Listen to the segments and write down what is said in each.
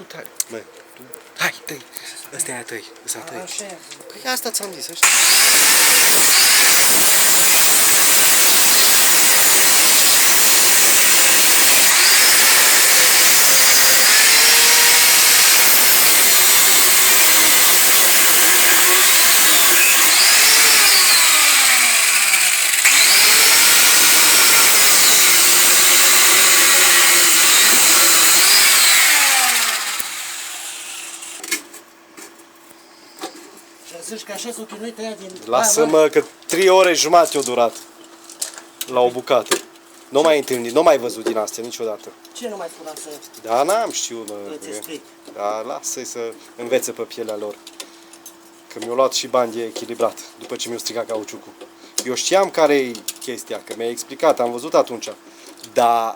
tai. Mă, tu, hai, tăi. Ăsta e a tăi, ăsta a tăi. Așa e. Păi asta ți-am zis, așa. Zici că așa s-o chinuit ăia din... Lasă-mă că 3 ore jumate au durat la o bucată. Nu mai întâlnit, nu mai văzut din astea niciodată. Ce nu mai spuna să Da, n-am știut, mă. îți explic? Da, lasă-i să învețe pe pielea lor. Că mi-au luat și bani de echilibrat, după ce mi-au stricat cauciucul. Eu știam care-i chestia, că mi-a explicat, am văzut atunci. Dar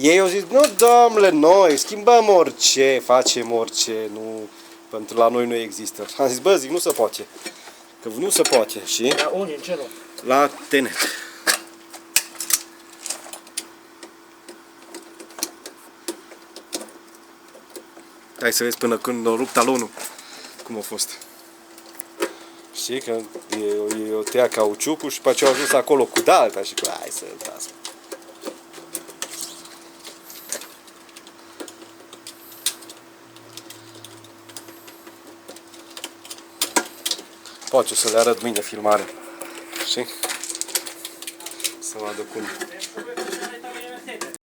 ei au zis, nu, domnule, noi schimbăm orice, facem orice, nu... Pentru la noi nu există. Am zis, bă, zic, nu se poate. Că nu se poate, și Dar unde, în ce loc? la Tenet. Hai să vezi până când a rupt talonul cum a fost. Știi că eu tăia cauciucul și după aceea au ajuns acolo cu dalta și cu hai să las. Poate o să le arăt mâine filmare. Știi? Să vadă cum.